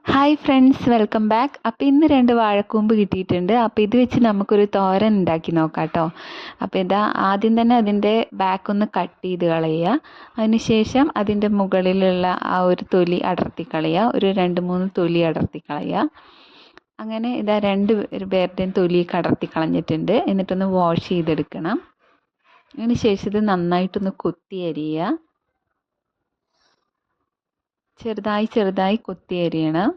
Hi friends, welcome back. അപ്പോൾ ഇന്ന് 2 വാഴക്കൂമ്പ് കിട്ടിയിട്ടുണ്ട്. അപ്പോൾ ഇത് വെച്ച് നമുക്കൊരു തോരൻ ഉണ്ടാക്കി നോക്കാം കേട്ടോ. അപ്പോൾ ഇതാ ആദ്യം തന്നെ അതിൻ്റെ ബാക്ക് ഒന്ന് കട്ട് ചെയ്ത് കളയുക. അതിനുശേഷം അതിൻ്റെ മുകളിലുള്ള ആ ഒരു തൊലി അടർത്തി കളയുക. ഒരു 2-3 തൊലി അടർത്തി കളയുക. അങ്ങനെ ഇതാ 2 പേരുടെയും തൊലി അടർത്തി കളഞ്ഞിട്ടുണ്ട്. എന്നിട്ടൊന്ന് വാഷ് ചെയ്തെടുക്കണം. അതിനുശേഷം ഇത് നന്നായിട്ടൊന്ന് കൊത്തി അരിയുക. ചെറുതായി കൊത്തി അരിയണം.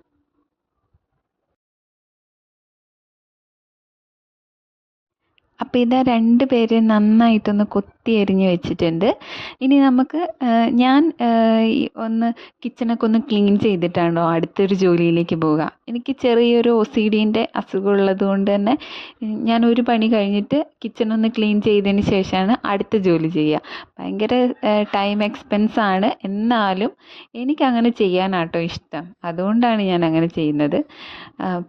അപ്പോൾ ഇതാ 2 പേര് നന്നായിട്ടൊന്ന് കൊത്തി അരിഞ്ഞ് വെച്ചിട്ടുണ്ട്. ഇനി നമുക്ക് ഞാൻ ഒന്ന് കിച്ചണൊക്കെ ഒന്ന് ക്ലീൻ ചെയ്തിട്ടാണോ അടുത്തൊരു ജോലിയിലേക്ക് പോവുക. എനിക്ക് ചെറിയൊരു OCDൻ്റെ അസുഖം ഉള്ളത് കൊണ്ട് തന്നെ ഞാൻ ഒരു പണി കഴിഞ്ഞിട്ട് കിച്ചൺ ഒന്ന് ക്ലീൻ ചെയ്തതിന് ശേഷമാണ് അടുത്ത ജോലി ചെയ്യുക. ഭയങ്കര ടൈം എക്സ്പെൻസ് ആണ്, എന്നാലും എനിക്കങ്ങനെ ചെയ്യാനാട്ടോ ഇഷ്ടം. അതുകൊണ്ടാണ് ഞാൻ അങ്ങനെ ചെയ്യുന്നത്.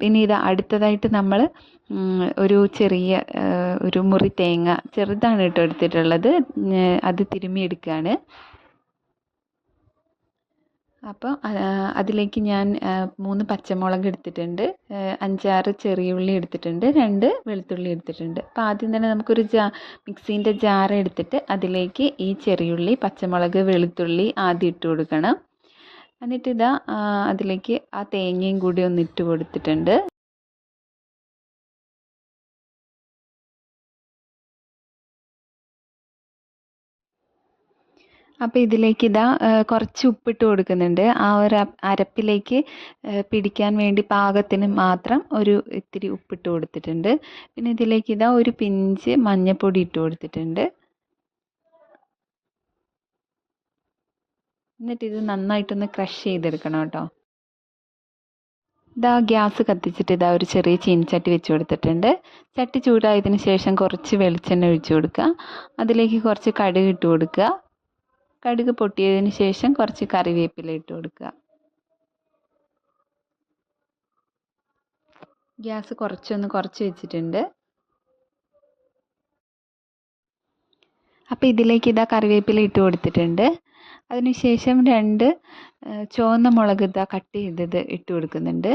പിന്നെ ഇത് അടുത്തതായിട്ട് നമ്മൾ ഒരു ചെറിയ ഒരു മുറി തേങ്ങ ചെറുതാണ് കേട്ടോ എടുത്തിട്ടുള്ളത്. അത് തിരുമ്മിയെടുക്കുകയാണ്. അപ്പോൾ അതിലേക്ക് ഞാൻ 3 പച്ചമുളക് എടുത്തിട്ടുണ്ട്, 5-6 ചെറിയ ഉള്ളി എടുത്തിട്ടുണ്ട്, 2 വെളുത്തുള്ളി എടുത്തിട്ടുണ്ട്. അപ്പോൾ ആദ്യം തന്നെ നമുക്കൊരു മിക്സീൻ്റെ ജാർ എടുത്തിട്ട് അതിലേക്ക് ഈ ചെറിയുള്ളി, പച്ചമുളക്, വെളുത്തുള്ളി ആദ്യം ഇട്ട് കൊടുക്കണം. എന്നിട്ട് ഇതാ അതിലേക്ക് ആ തേങ്ങയും കൂടി ഒന്ന് ഇട്ട് കൊടുത്തിട്ടുണ്ട്. അപ്പോൾ ഇതിലേക്ക് ഇതാ കുറച്ച് ഉപ്പിട്ട് കൊടുക്കുന്നുണ്ട്. ആ ഒരു അരപ്പിലേക്ക് പിടിക്കാൻ വേണ്ടി പാകത്തിന് മാത്രം ഒരു ഇത്തിരി ഉപ്പിട്ട് കൊടുത്തിട്ടുണ്ട്. പിന്നെ ഇതിലേക്ക് ഇതാ ഒരു പിഞ്ച് മഞ്ഞൾപ്പൊടി ഇട്ട് കൊടുത്തിട്ടുണ്ട്. എന്നിട്ട് ഇത് നന്നായിട്ടൊന്ന് ക്രഷ് ചെയ്തെടുക്കണം കേട്ടോ. ഇതാ ഗ്യാസ് കത്തിച്ചിട്ട് ഇതാ ഒരു ചെറിയ ചീനിച്ചട്ടി വെച്ച് കൊടുത്തിട്ടുണ്ട്. ചട്ടി ചൂടായതിന് ശേഷം കുറച്ച് വെളിച്ചെണ്ണ ഒഴിച്ച് കൊടുക്കുക. അതിലേക്ക് കുറച്ച് കടുക് ഇട്ട് കൊടുക്കുക. കടുക് പൊട്ടിയതിന് ശേഷം കുറച്ച് കറിവേപ്പില ഇട്ട് കൊടുക്കുക. ഗ്യാസ് കുറച്ച് വെച്ചിട്ടുണ്ട്. അപ്പോൾ ഇതിലേക്ക് ഇതാ കറിവേപ്പില ഇട്ട് കൊടുത്തിട്ടുണ്ട്. അതിനുശേഷം 2 ചുവന്ന മുളക് ഇതാ കട്ട് ചെയ്തത് ഇട്ട് കൊടുക്കുന്നുണ്ട്.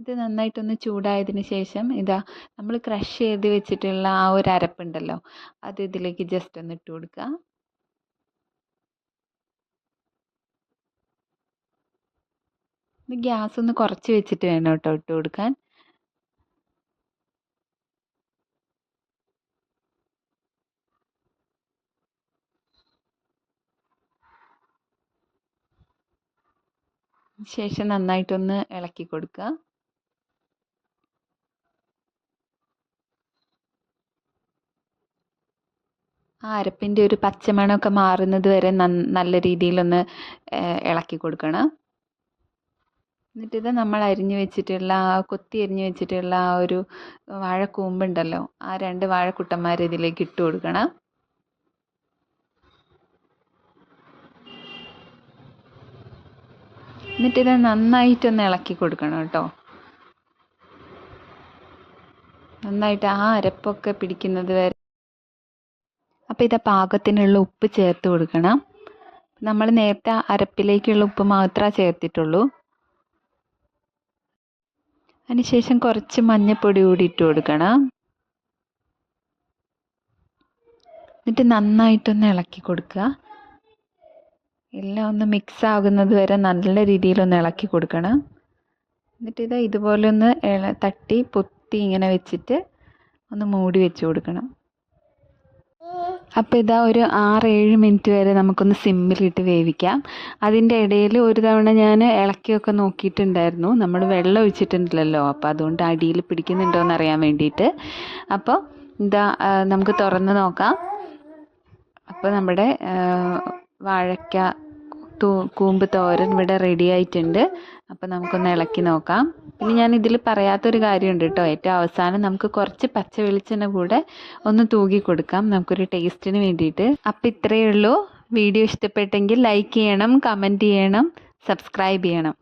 ഇത് നന്നായിട്ടൊന്ന് ചൂടായതിന് ശേഷം ഇതാ നമ്മൾ ക്രഷ് ചെയ്ത് വെച്ചിട്ടുള്ള ആ ഒരു അരപ്പുണ്ടല്ലോ, അത് ഇതിലേക്ക് ജസ്റ്റ് ഒന്ന് ഇട്ട് കൊടുക്കുക. ഇത് ഗ്യാസ് ഒന്ന് കുറച്ച് വെച്ചിട്ട് വേണം കേട്ടോ ഇട്ട് കൊടുക്കാൻ. ശേഷം നന്നായിട്ടൊന്ന് ഇളക്കി കൊടുക്കുക. ആ അരപ്പിൻ്റെ ഒരു പച്ചമണമൊക്കെ മാറുന്നത് വരെ നല്ല രീതിയിലൊന്ന് ഇളക്കി കൊടുക്കണം. എന്നിട്ടിത് നമ്മൾ കൊത്തി അരിഞ്ഞ് വെച്ചിട്ടുള്ള ആ ഒരു വാഴക്കൂമ്പുണ്ടല്ലോ, ആ 2 വാഴക്കുട്ടന്മാർ ഇതിലേക്ക് ഇട്ട് കൊടുക്കണം. എന്നിട്ടിത് നന്നായിട്ടൊന്ന് ഇളക്കി കൊടുക്കണം കേട്ടോ. നന്നായിട്ട് ആ അരപ്പൊക്കെ പിടിക്കുന്നത് വരെ. അപ്പോൾ ഇത് പാകത്തിനുള്ള ഉപ്പ് ചേർത്ത് കൊടുക്കണം. നമ്മൾ നേരത്തെ അരപ്പിലേക്കുള്ള ഉപ്പ് മാത്രമേ ചേർത്തിട്ടുള്ളൂ. അതിനുശേഷം കുറച്ച് മഞ്ഞൾപ്പൊടി കൂടി ഇട്ട് കൊടുക്കണം. എന്നിട്ട് നന്നായിട്ടൊന്ന് ഇളക്കി കൊടുക്കുക. എല്ലാം ഒന്ന് മിക്സ് ആകുന്നത് വരെ നല്ല രീതിയിലൊന്ന് ഇളക്കി കൊടുക്കണം. എന്നിട്ട് ഇതുപോലെ ഒന്ന് തട്ടി പൊത്തി ഇങ്ങനെ വെച്ചിട്ട് ഒന്ന് മൂടി വെച്ച് കൊടുക്കണം. അപ്പോൾ ഇതാ ഒരു 6-7 മിനിറ്റ് വരെ നമുക്കൊന്ന് സിമ്മിലിട്ട് വേവിക്കാം. അതിൻ്റെ ഇടയിൽ ഒരു തവണ ഞാൻ ഇളക്കിയൊക്കെ നോക്കിയിട്ടുണ്ടായിരുന്നു. നമ്മൾ വെള്ളം ഒഴിച്ചിട്ടുണ്ടല്ലോ, അപ്പോൾ അതുകൊണ്ട് അടിയിൽ പിടിക്കുന്നുണ്ടോ എന്ന് അറിയാൻ വേണ്ടിയിട്ട്. അപ്പോൾ ഇതാ നമുക്ക് തുറന്ന് നോക്കാം. അപ്പോൾ നമ്മുടെ വാഴയ്ക്ക കൂമ്പ് തോരൻ ഇവിടെ റെഡി ആയിട്ടുണ്ട്. അപ്പോൾ നമുക്കൊന്ന് ഇളക്കി നോക്കാം. പിന്നെ ഞാൻ ഇതിൽ പറയാത്തൊരു കാര്യമുണ്ട് കേട്ടോ. ഏറ്റവും അവസാനം നമുക്ക് കുറച്ച് പച്ച വെളിച്ചെണ്ണ കൂടെ ഒന്ന് തൂകി കൊടുക്കാം, നമുക്കൊരു ടേസ്റ്റിന് വേണ്ടിയിട്ട്. അപ്പോൾ ഇത്രയേ ഉള്ളൂ. വീഡിയോ ഇഷ്ടപ്പെട്ടെങ്കിൽ ലൈക്ക് ചെയ്യണം, കമൻറ്റ് ചെയ്യണം, സബ്സ്ക്രൈബ് ചെയ്യണം.